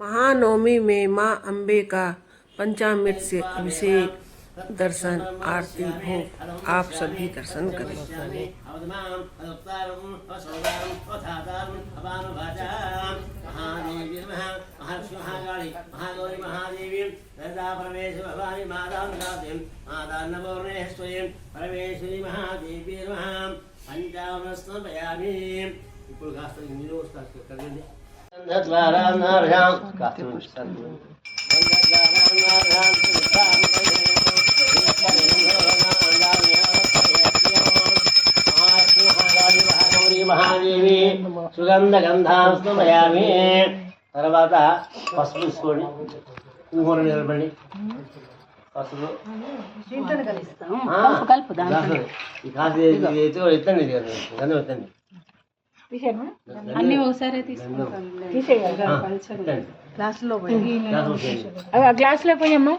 महानवमी में मां अम्बे का पंचामृत से अभिषेक, दर्शन, आरती, भोग आप सभी दर्शन करें। మహాదేవి సుగంధ గంధాస్తమయామి. తర్వాత పసుపు తీసుకోండి, కుంకుమ నిలబడి పసుపు ఎత్తండి, గంధం ఎత్తండి. అన్ని ఒకసారి గ్లాస్ లో పోయమ్మా,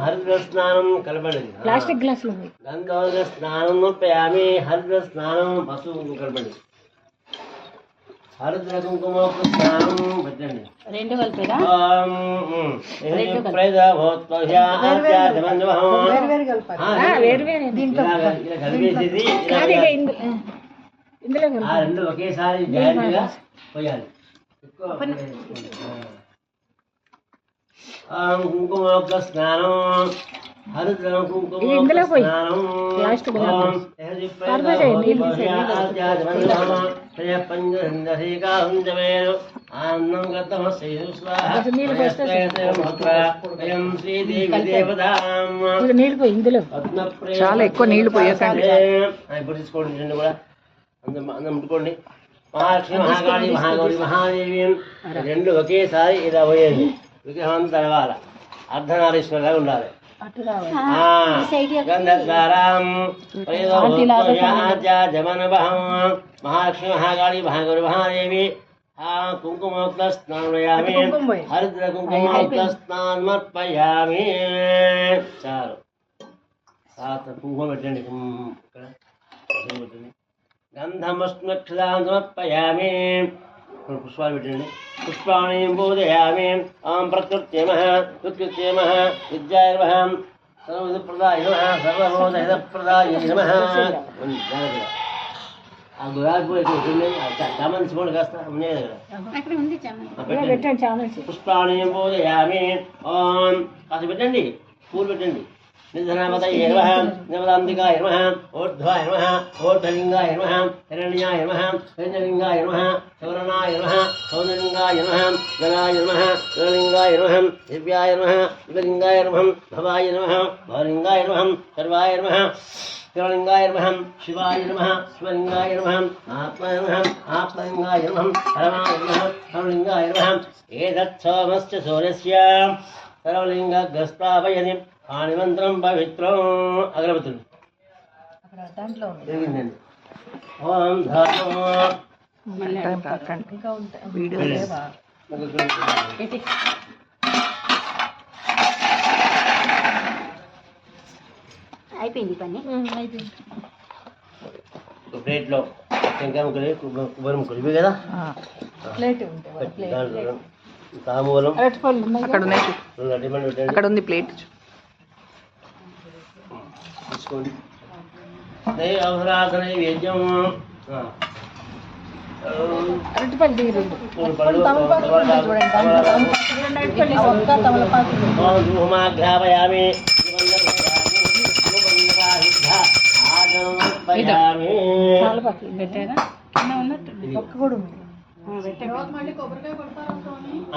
హరిద్ర స్నానం కలపండి. ప్లాస్టిక్ గ్లాస్ లో గంధ స్నానం పయామి, హరిద్ర స్నానం పసుపు కలపండి. హరిద్ర కుంకుమ స్నానం పెట్టండి. రెండు కలిపేదా? రెండు ఒకేసారి జాగ్రత్తగా పోయాలి. కుంకుమ స్నానం, హరిద్ర కుంకుమ స్నానం. చాలా ఎక్కువ నీళ్లు పోయకండి. ఇప్పుడు తీసుకోండి, రెండు కూడా అందం ముట్టుకోండి. మహాలక్ష్మి, మహాకాళి, మహాగౌరి, మహాదేవి రెండు ఒకేసారి ఇలా పోయేది. విగ్రహం తెలవాల, అర్ధనారీశ్వరులాగా ఉండాలి. మహాలక్ష్మి, మహాకాళి, మహాగౌరి, మహాదేవి కుంకుమోక్త స్నానయామి, హరిద్ర కుంకుమోక్త స్నానమర్పయామి. చాలు, కుంకుమ పెట్టండి. గంధమస్మక్షదాం సమర్పయామి. పుష్పాలు పెట్టండి. పుష్పాణి బోధయామి. ఆం ప్రకృత్యమః వికృత్యమః విద్యాయర్మః సర్వవిధప్రదాయ నమః సర్వబోధహితప్రదాయ నమః. ఆ గులాబీ పూలు పెట్టండి. చామంతి పూలు కాస్త ఉన్నాయి కదా. పుష్పాణి బోధయామి. ఓం కాస్త పెట్టండి, పూలు పెట్టండి. నిధనామతయే నమః, నిమదాంతికాయ నమః, ఊర్ధ్వాయ నమః, ఊర్ధ్వలింగాయ నమః, హిరణ్యాయ నమః, హిరణ్యలింగాయ నమః, సౌరణాయ నమః, సౌందర్లింగాయ నమః, గణాయ నమః, గణలింగాయ నమః, దివ్యాయ నమః, దివ్యలింగాయ నమః, భవాయ నమః, భవలింగాయ నమః, సర్వాయ నమః, శివలింగాయ నమః, శివాయ నమః, శివలింగాయ నమః, ఆత్మాయ నమః, ఆత్మలింగాయ నమః, హరమాయ నమః, హరలింగాయ నమః. ఏతత్సోమస్య సూర్యస్య సర్వలింగగ్రస్తావయని ఆనిమంత్రం పవిత్రం. అగరబత్తులు ఓం అయిపోయింది పని. ప్లేట్లో టెంకాయ ముక్కలు, కొబ్బరి ముక్కలు ఇవి కదా. తాంబూలం అక్కడ ఉంది ప్లేట్ తీసుకోండి. అవసరాధన నైవేద్యం. ధూమాఘ్రాపయామి.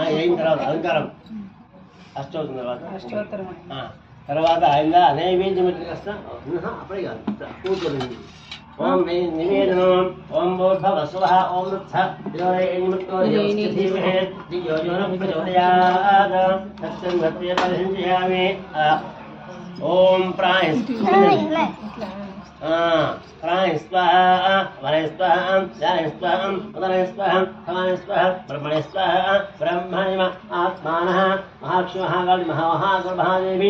అయిన తర్వాత అలంకారం అష్టోత్తరం తర్వాత తర్వాత ఇంకా నైవేద్యం అప్పుడే కాదు, కూర్చోండి. ఓం నివేదనం. ఓం భూర్భువః స్వః. ఓం ఓం ప్రాయ ప్రాయ స్వాహ, వరయ స్వాహ, జాయ స్వాహ, ఉదరయ స్వాహ, భవాయ స్వాహ, బ్రహ్మణే స్వాహ. ब्रह्मणिम आत्मानः महालक्ष्मी महाकाली महागौरी महादेवी।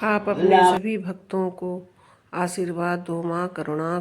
आप अपने सभी भक्तों को आशीर्वाद दो। माँ करुणा